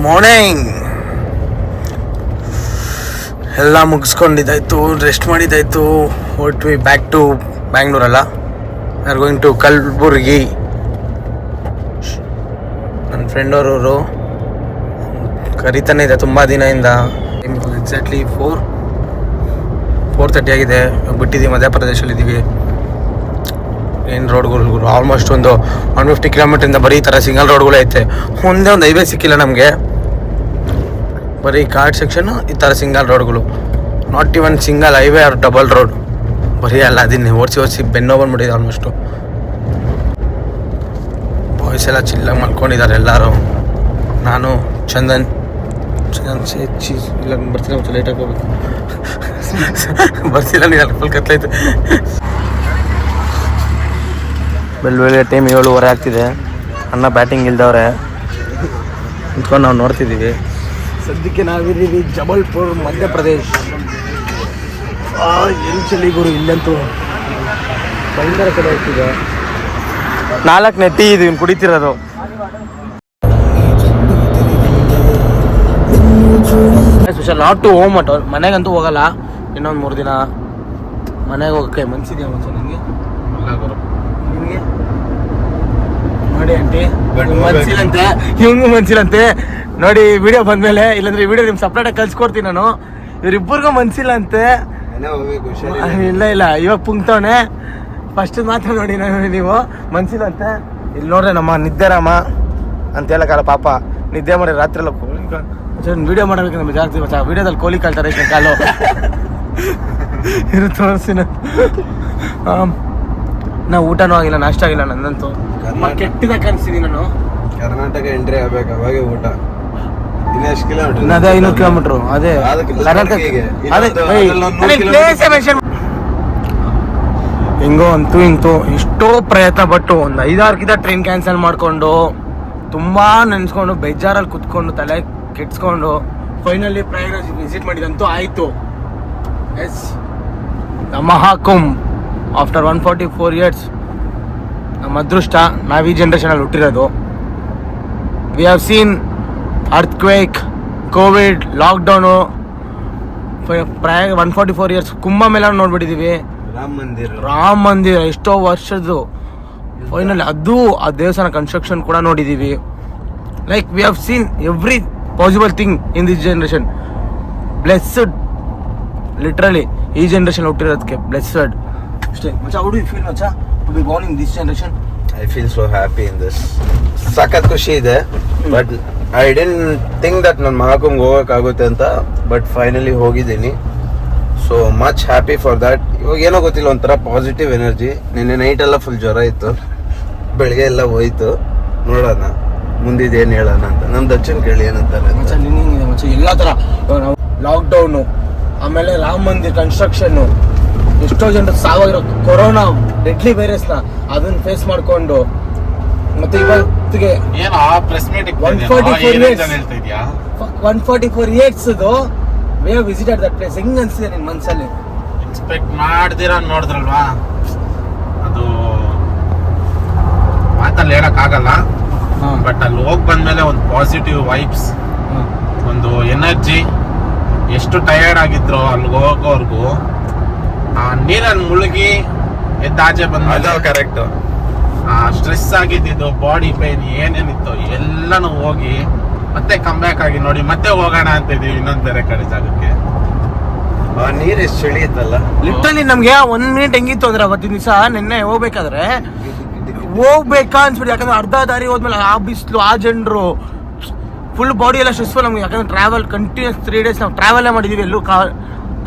Morning. ಎಲ್ಲ ಮುಗಿಸ್ಕೊಂಡಿದ್ದಾಯ್ತು, rest ಮಾಡಿದ್ದಾಯ್ತು. ಹೊರಟ್ವಿ ಬ್ಯಾಕ್ ಟು ಬ್ಯಾಂಗ್ಳೂರಲ್ಲ, we are going to Kalaburagi. ನನ್ನ ಫ್ರೆಂಡ್ ಅವರು ಕರಿತಾನೆ ಇದೆ ತುಂಬ ದಿನದಿಂದ. ಎಕ್ಸಾಕ್ಟ್ಲಿ 4:30 ಆಗಿದೆ. ಬಿಟ್ಟಿದ್ದೀವಿ, ಮಧ್ಯಪ್ರದೇಶಲ್ಲಿದ್ದೀವಿ. ಏನು ರೋಡ್ಗಳು ಆಲ್ಮೋಸ್ಟ್ ಒಂದು 150 ಕಿಲೋಮೀಟ್ರಿಂದ ಬರೀ ಈ ಥರ ಸಿಂಗಲ್ ರೋಡ್ಗಳೇ ಐತೆ. ಒಂದೇ ಒಂದು ಹೈವೇ ಸಿಕ್ಕಿಲ್ಲ ನಮಗೆ, ಬರೀ ಘಾಟ್ ಸೆಕ್ಷನ್ನು ಈ ಥರ ಸಿಂಗಲ್ ರೋಡ್ಗಳು. Not even single highway or double road, ಬರೀ ಅಲ್ಲ ಅದನ್ನೇ ಓಡಿಸಿ ಬೆನ್ನೋ ಬಂದ್ಬಿಟ್ಟಿದೆ ಆಲ್ಮೋಸ್ಟು. ಬಾಯ್ಸ್ ಎಲ್ಲ ಚಿಲ್ಲಾಗಿ ಮಲ್ಕೊಂಡಿದ್ದಾರೆ ಎಲ್ಲರೂ. ನಾನು ಚಂದನ್ ಇಲ್ಲ ಬರ್ತಿಲ್ಲ, ಮತ್ತೆ ಲೇಟಾಗಿ ಹೋಗ್ಬೇಕು. ಬರ್ತಿಲ್ಲ, ನೀನು ಅಲ್ಲಿ ಫುಲ್ ಕತ್ಲೈತೆ. ಬೆಳಗ್ಗೆ ಟೈಮ್ 7:30 ಆಗ್ತಿದೆ. ಅಣ್ಣ ಬ್ಯಾಟಿಂಗ್ ಇಲ್ದವ್ರೆ, ನಿಂತ್ಕೊಂಡು ನಾವು ನೋಡ್ತಿದ್ದೀವಿ. ಸದ್ಯಕ್ಕೆ ನಾವಿದ್ದೀವಿ ಜಬಲ್ಪುರ್, ಮಧ್ಯಪ್ರದೇಶ್. ಏನು ಚಳಿ ಗುರು, ಇಲ್ಲಂತೂ ಭಯಂಕರ ಕಡೆ ಆಗ್ತಿದೆ. 4ನೇ ಟೀ ಇದು ಇವ್ನು ಕುಡಿತಿರೋದು. Special not to home at. ಮನೆಗಂತೂ ಹೋಗಲ್ಲ, ಇನ್ನೊಂದು 3 ದಿನ ಮನೆಗೆ ಹೋಗಕ್ಕೆ ಮನ್ಸಿದೆಯಾ ಮನ್ಸ ನನಗೆ? ನಿಮಗೆ ನೋಡಿ ಆಂಟಿ, ಮನ್ಸಿಲ್ಲಂತೆ, ಇವ್ನಿಗೂ ಮನ್ಸಿಲ್ಲಂತೆ. ನೋಡಿ ವಿಡಿಯೋ ಬಂದ್ಮೇಲೆ, ಇಲ್ಲಾಂದ್ರೆ ಈ ವಿಡಿಯೋ ನಿಮ್ಗೆ ಸಪ್ರೇಟಾಗಿ ಕಳ್ಸಿಕೊಡ್ತೀನಿ ನಾನು. ಇವ್ರಿಬ್ಬರಿಗೂ ಮನ್ಸಿಲ್ಲ ಅಂತೆ. ಇಲ್ಲ ಇವಾಗ ಪುಂಕ್ತವನೆ. ಫಸ್ಟ್ ಮಾತ್ರ ನೋಡಿ ನೀವು ಮನ್ಸಿಲ್ಲ ಅಂತೆ. ಇಲ್ಲಿ ನೋಡ್ರೆ ನಮ್ಮ ನಿದ್ದೆರಾಮ ಅಂತ ಹೇಳಕ್ಕಲ್ಲ, ಪಾಪ ನಿದ್ದೆ ಮಾಡಿ ರಾತ್ರಿ ಎಲ್ಲ ವಿಡಿಯೋ ಮಾಡಬೇಕು ನಮ್ಗೆ ಜಾಸ್ತಿ. ಮಚ್ಚ ವಿಡಿಯೋದಲ್ಲಿ ಕೋಳಿ ಕಾಳ್ತಾರೆ ಕಾಲು ಇರು ತೋರಿಸ್ತೀನಿ. ನಾ ಊಟನೂ ಆಗಿಲ್ಲ, ನಾಷ್ಟ ಆಗಿಲ್ಲ ನಂದಂತೂ. ಕೆಟ್ಟಿದಾಗ ಕಾಣಿಸ್ತೀನಿ ನಾನು. ಕರ್ನಾಟಕ ಎಂಟ್ರಿ ಆಗ್ಬೇಕು, ಅವಾಗೆ ಊಟ. ಇನ್ನು ಎಷ್ಟು ಕಿಲೋಮೀಟರ್? ಅದೇ 500 ಕಿಲೋಮೀಟ್ರು. ಅದೇ ಹಿಂಗೋ ಇಂತೂ ಎಷ್ಟೋ ಪ್ರಯತ್ನ ಪಟ್ಟು ಒಂದು 5-6 ಟ್ರೈನ್ ಕ್ಯಾನ್ಸಲ್ ಮಾಡಿಕೊಂಡು, ತುಂಬ ನೆನೆಸ್ಕೊಂಡು, ಬೇಜಾರಲ್ಲಿ ಕುತ್ಕೊಂಡು, ತಲೆ ಕೆಡ್ಸ್ಕೊಂಡು ಫೈನಲಿ ಪ್ರಯಾಗ್ರಾಜ್ ವಿಸಿಟ್ ಮಾಡಿದಂತೂ ಆಯಿತು. Yes, the Mahakumbh after 144 years. ನಮ್ಮ ಅದೃಷ್ಟ, ನಾವು ಈ ಜನ್ರೇಷನಲ್ಲಿ ಹುಟ್ಟಿರೋದು. We have seen earthquake, Covid, lockdown, Prayag 144 years. Kumbh Mela ನೋಡ್ಬಿಟ್ಟಿದ್ದೀವಿ. ರಾಮ ಮಂದಿರ ಎಷ್ಟೋ ವರ್ಷದ್ದು. ಫೈನಲಿ ಅದು ಆ ದೇವಸ್ಥಾನ ಕನ್ಸ್ಟ್ರಕ್ಷನ್ ಕೂಡ ನೋಡಿದ್ದೀವಿ. Like we have seen every possible thing in this generation. Blessed, literally ಈ ಜನರೇಷನ್ ಹುಟ್ಟಿರೋದಕ್ಕೆ ಬ್ಲೆಸ್ಡ್ ಅಷ್ಟೇ. ಮಚ್ಚಾ, ಹೌ ಡು ಯು ಫೀಲ್ ಮಚ್ಚಾ to be born in this generation? I feel so happy in this. ಸಖತ್ ಖುಷಿ ಇದೆ. But I didn't think that ನಾನು ಮಹಾಕುಂಭ್ ಹೋಗೋಕ್ಕಾಗುತ್ತೆ ಅಂತ. ಬಟ್ ಫೈನಲಿ ಹೋಗಿದ್ದೀನಿ. So much happy for that. ಇವಾಗ ಏನೋ ಗೊತ್ತಿಲ್ಲ, ಒಂಥರ ಪಾಸಿಟಿವ್ ಎನರ್ಜಿ. ನಿನ್ನೆ ನೈಟ್ ಎಲ್ಲ ಫುಲ್ ಜ್ವರ ಇತ್ತು, ಬೆಳಗ್ಗೆ ಎಲ್ಲ ಹೋಯ್ತು. ನೋಡೋಣ ಮುಂದಿದೇನು ಹೇಳೋಣ ಅಂತ. ನಮ್ಮ ದರ್ಶನ್ ಕೇಳಿ ಏನಂತಾರೆ. ಮಚ್ಚ ನಿನ್ನಿಂಗಿದೆ ಮಚ್ಚ ಎಲ್ಲ ಥರ. ಲಾಕ್ಡೌನು, ಆಮೇಲೆ ರಾಮ ಮಂದಿರ್ ಕನ್ಸ್ಟ್ರಕ್ಷನ್ನು, ಎಷ್ಟೋ ಜನರು ಸಾವಾಗಿರೋ ಕೊರೋನಾ ಡೆಡ್ಲಿ ವೈರಸ್ನ ಅದನ್ನ ಫೇಸ್ ಮಾಡಿಕೊಂಡು, ಮತ್ತೆ ಇವತ್ತಿಗೆ 144 years way visited that place. ಹೆಂಗ್ ಅನ್ಸಿದೆ ನಿನ್ ಮನ್ಸಲ್ಲಿ? ಎಕ್ಸ್ಪೆಕ್ಟ್ ಮಾಡ್ದಿರ ನೋಡಿದ್ರಲ್ವಾ, ಅದು ಮಾತಲ್ಲಿ ಹೇಳಕ್ ಆಗಲ್ಲ. ಬಟ್ ಅಲ್ಲಿ ಹೋಗಿ ಬಂದ್ಮೇಲೆ ಒಂದು ಪಾಸಿಟಿವ್ ವೈಬ್ಸ್, ಒಂದು ಎನರ್ಜಿ. ಎಷ್ಟು ಟಯರ್ಡ್ ಆಗಿದ್ರು ಅಲ್ಲಿ ಹೋಗೋರ್ಗು, ಆ ನೀರಲ್ಲಿ ಮುಳುಗಿ ಎದ್ದಾಚೆ ಬಂದ್ಮೇಲೆ ಕರೆಕ್ಟ್ ಸ್ಟ್ರೆಸ್ ಆಗಿದ್ದು, ಬಾಡಿ ಪೇನ್ ಏನೇನಿತ್ತು ಎಲ್ಲಾನು ಹೋಗಿ ಮತ್ತೆ ಕಮ್ ಬ್ಯಾಕ್ ಆಗಿ ನೋಡಿ ಮತ್ತೆ ಹೋಗೋಣ ಅಂತ ಇದೀವಿ ಇನ್ನೊಂದ್ ಬೇರೆ ಕಡೆ ಜಾಗಕ್ಕೆ. ನೀರ್ ಎಷ್ಟು ಚಳಿ ಇತ್ತಲ್ಲ. ಲಿಟ್ರಲಿ ನಮ್ಗೆ 1 ಮಿನಿಟ್ ಹೆಂಗಿತ್ತು ಅಂದ್ರೆ, ಅವತ್ತಿನ ದಿವಸ ನಿನ್ನೆ ಹೋಗ್ಬೇಕಾದ್ರೆ ಹೋಗ್ಬೇಕಾ ಅನ್ಸ್ಬಿಟ್ಟು. ಯಾಕಂದ್ರೆ ಅರ್ಧ ದಾರಿ ಹೋದ್ಮೇಲೆ ಆ ಬಿಸಿಲು, ಆ ಜನರು, ಫುಲ್ ಬಾಡಿ ಎಲ್ಲ ಸ್ಟ್ರೆಸ್ಫುಲ್ ನಮ್ಗೆ. ಯಾಕಂದ್ರೆ ಟ್ರಾವೆಲ್ ಕಂಟಿನ್ಯೂಸ್ 3 days ನಾವು ಟ್ರಾವೆಲ್ ಮಾಡಿದೀವಿ. ಎಲ್ಲೂ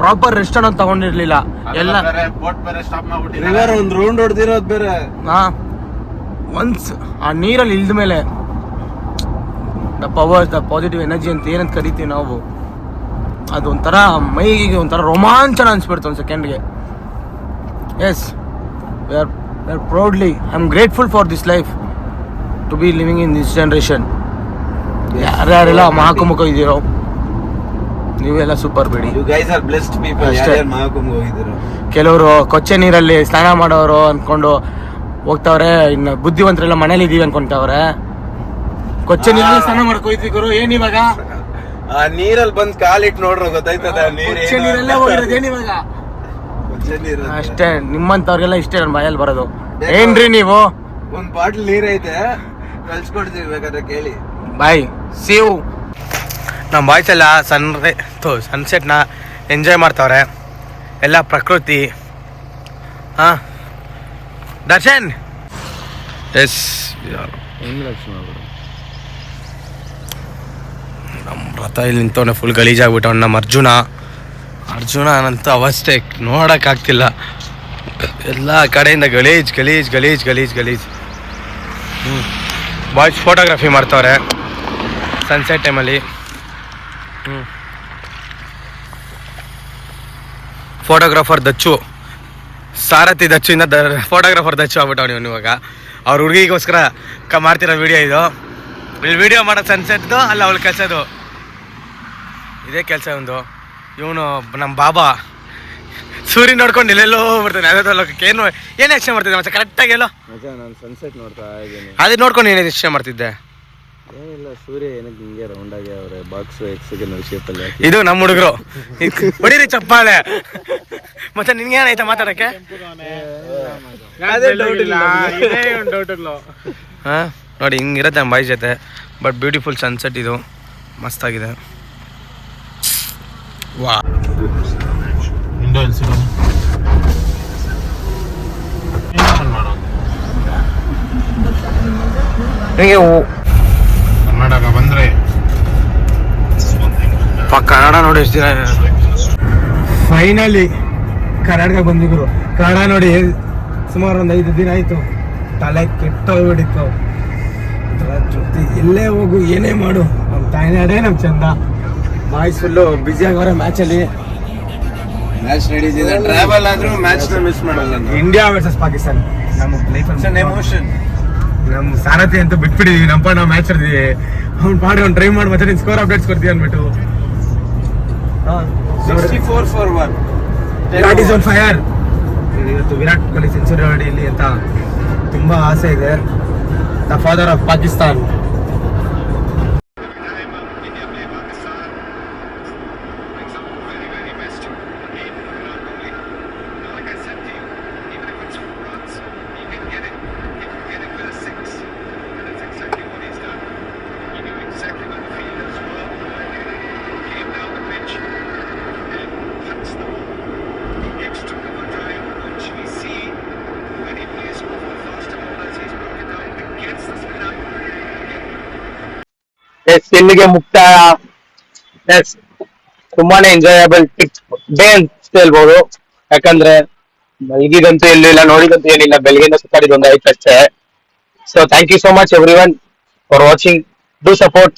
ಪ್ರಾಪರ್ ರೆಸ್ಟ್ ಅನ್ನೋದು ತಗೊಂಡಿರ್ಲಿಲ್ಲ. ಎಲ್ಲ ಒಂದು ರೌಂಡ್ ಹೊಡೆದಿರೋದು ಬೇರೆ. ಒನ್ಸ್ ಆ ನೀರಲ್ಲಿ ಇಲ್ದ ಮೇಲೆ the power, the positive energy ಅಂತ ಏನಂತ ಕರಿತೀವಿ ನಾವು, ಅದು ಒಂಥರ ಮೈಗೆ ಒಂಥರ ರೋಮಾಂಚನ ಅನ್ಸ್ಬಿಡ್ತು ಒಂದು ಸೆಕೆಂಡ್ಗೆ. Yes, we are proudly, I am grateful for this life to be living in this generation. ಯಾರ್ಯಾರೆಲ್ಲ ಮಹಾಕುಂಭಕ್ಕೆ ಹೋಗಿದ್ದೀರೋ ನೀವೆಲ್ಲ ಸೂಪರ್ ಬಿಡಿ. ಕೆಲವರು ಕೊಚ್ಚೆ ನೀರಲ್ಲಿ ಸ್ನಾನ ಮಾಡೋರು ಅನ್ಕೊಂಡು ಹೋಗ್ತಾವ್ರೆ. ಇನ್ನು ಬುದ್ಧಿವಂತರೆಲ್ಲ ಮನೇಲಿ ಇದೀವಿ ಅನ್ಕೊಂತವ್ರೆ. ಕೊಚ್ಚೆ ನೀರಲ್ಲಿ ಸ್ನಾನ ಮಾಡ್ಕೋಯ್ತೀವಿ ಗುರು. ಏನ್ ಇವಾಗ ಆ ನೀರಲ್ಲಿ ಬಂದ್ ಕಾಲಿಟ್ಟು ನೋಡ್ರ ಗೊತ್ತಾಯ್ತದ ಕೊಚ್ಚೆ ನೀರಲ್ಲೇ ಹೋಗಿರೋದು. ಏನ್ ಇವಾಗ ಅಷ್ಟೇ. ನಿಮ್ಮಂತವ್ರಿಗೆಲ್ಲ ಇಷ್ಟೇ ನನ್ ಬಾಯಲ್ಲಿ ಬರೋದು. ಏನ್ರಿ ನೀವು ಒಂದ್ ಬಾಟ್ಲ್ ನೀರೈತೆ ಕಳ್ಸ್ಕೊಡ್ತೀವಿ ಬೇಕಾದ್ರೆ ಕೇಳಿ. ಬಾಯ್ ಸಿವ್. ನಮ್ಮ ಬಾಯ್ಸ್ ಎಲ್ಲ ಸನ್ಸೆಟ್ನ ಎಂಜಾಯ್ ಮಾಡ್ತಾವ್ರೆ. ಎಲ್ಲ ಪ್ರಕೃತಿ. ಹಾ ದರ್ಶನ್ ಎಸ್ ನಮ್ಮ ರಥ ಇಲ್ಲಿ ನಿಂತವನೆ ಫುಲ್ ಗಲೀಜಾಗ್ಬಿಟ್ಟವನ. ನಮ್ಮ ಅರ್ಜುನನಂತೂ ಅವಸ್ಥೆ ನೋಡೋಕ್ಕಾಗ್ತಿಲ್ಲ. ಎಲ್ಲ ಕಡೆಯಿಂದ ಗಲೀಜ್ ಗಲೀಜ್ ಗಲೀಜ್ ಗಲೀಜ್ ಗಲೀಜ್. ಬಾಯ್ಸ್ ಫೋಟೋಗ್ರಫಿ ಮಾಡ್ತಾವ್ರೆ ಸನ್ಸೆಟ್ ಟೈಮಲ್ಲಿ. ಫೋಟೋಗ್ರಾಫರ್ ದಚ್ಚು, ಸಾರಥಿ ದಚ್ಚುಯಿಂದ ಫೋಟೋಗ್ರಾಫರ್ ದಚ್ಚು ಆಗ್ಬಿಟ್ಟವನು ಇವನು. ಇವಾಗ ಅವ್ರ ಹುಡುಗಿಗೋಸ್ಕರ ಮಾಡ್ತಿರೋ ವಿಡಿಯೋ ಇದು. ಇಲ್ಲಿ ವಿಡಿಯೋ ಮಾಡೋ ಸನ್ಸೆಟ್ದು ಅಲ್ಲ ಅವಳು ಕಳ್ಸೋದು. ಇದೇ ಕೆಲಸ ಒಂದು. ಇವನು ನಮ್ಮ ಬಾಬಾ ಸೂರ್ಯ ನೋಡ್ಕೊಂಡು ಎಲ್ಲೆಲ್ಲೋ ಬರ್ತಾನೆ. ಅದೇ ಲೋಕಕ್ಕೆ ಏನು ಆಕ್ಷನ್ ಮಾಡ್ತಿದ್ದೆ ಮತ್ತೆ ಕರೆಕ್ಟಾಗಿ ಎಲ್ಲೋ ನಾನು ಸನ್ಸೆಟ್ ನೋಡ್ತಾ ಇದ್ದೀನಿ. ಅದೇ ನೋಡ್ಕೊಂಡು ಏನೇನು ಇಷ್ಟ ಮಾಡ್ತಿದ್ದೆ. ಏನಿಲ್ಲ, ಸೂರ್ಯ ಏನಕ್ಕೆ ಹಿಂಗೆ ರೌಂಡ್ ಆಗಿ ಅವ್ರೆ ಬಾಕ್ಸ್ ಎಕ್ಸ್ಗೆ ಶೇಪಲ್ಲಿ. ಇದು ನಮ್ಮ ಹುಡುಗರು ಹೊಡೀರಿ ಚಪ್ಪಾಳೆ. ಮತ್ತೆ ನಿನ್ಗೆ ಏನಾಯ್ತಾ ಮಾತಾಡಕ್ಕೆ? ಹಾ ನೋಡಿ ಹಿಂಗಿರತ್ತೆ ನಮ್ಮ ಬಾಯ್ ಜೊತೆ. ಬಟ್ ಬ್ಯೂಟಿಫುಲ್ ಸನ್ಸೆಟ್ ಇದು, ಮಸ್ತಾಗಿದೆ. ವಾ ಕರ್ನಾಟಕ ಬಂದ್ರೆ ಕನ್ನಡ ನೋಡಿ ಎಷ್ಟು ದಿನ ಫೈನಲಿ ಕರ್ನಾಟಕ ಬಂದಿದ್ರು. ಕನ್ನಡ ನೋಡಿ ಸುಮಾರು ಒಂದು 5 ದಿನ ಆಯ್ತು. ತಲೆ ಕೆಟ್ಟೋಗ್ಬಿಟ್ಟಿತ್ತು. ಜೊತೆ ಎಲ್ಲೇ ಹೋಗು ಏನೇ ಮಾಡು ನಮ್ಮ ತಾಯ್ನಾಡೇ ನಮ್ ಚಂದ. ಬಾಯ್ಸ್ ಫುಲ್ಲು ಬ್ಯುಸಿ ಆಗವ್ರೆ ಮ್ಯಾಚಲ್ಲಿ. ಮ್ಯಾಚ್ ನಡೀತಿದೆ. ಟ್ರಾವೆಲ್ ಆದ್ರೂ ಮ್ಯಾಚ್ ನ ಮಿಸ್ ಮಾಡಲ್ಲ. ಇಂಡಿಯಾ ವರ್ಸಸ್ ಪಾಕಿಸ್ತಾನ ನಮ್ಮ ಲೈಫ್ ಎಮೋಷನ್. ನಮ್ಮ ಸಾರಥಿ ಅಂತೂ ಬಿಟ್ಬಿಟ್ಟಿದೀವಿ. ನಮ್ಮ ನಾವು ಮ್ಯಾಚ್ ಆಡ್ತೀವಿ. ಅವ್ನು ಪಾಡಿ ಅವ್ನು ಟ್ರೈ ಮಾಡಿ ಮತ್ತೆ ನೀನು ಸ್ಕೋರ್ ಅಪ್ಡೇಟ್ಸ್ ಕೊಡ್ತೀವಿ ಅಂದ್ಬಿಟ್ಟು. 64 for 1. Virat is on fire. ಇವತ್ತು ವಿರಾಟ್ ಕೊಹ್ಲಿ ಸೆಂಚುರಿ ಹೊಡೆಯಲಿ ಅಂತ ತುಂಬಾ ಆಸೆ ಇದೆ. The father of Pakistan. ಇಲ್ಲಿಗೆ ಮುಕ್ತಾಯ. ತುಂಬಾನೇ ಎಂಜಾಯಬಲ್ ಡೇ ಅಂತ ಹೇಳ್ಬೋದು. ಯಾಕಂದ್ರೆ ಮಲಗಿದಂತೂ ಎಲ್ಲಿಲ್ಲ, ನೋಡಿದಂತೂ ಏನಿಲ್ಲ. ಬೆಳಗ್ಗೆಯಿಂದ ಸುತ್ತಾಡಿದ ಒಂದು ಆಯ್ತು ಅಷ್ಟೇ. So thank you so much everyone for watching. Do support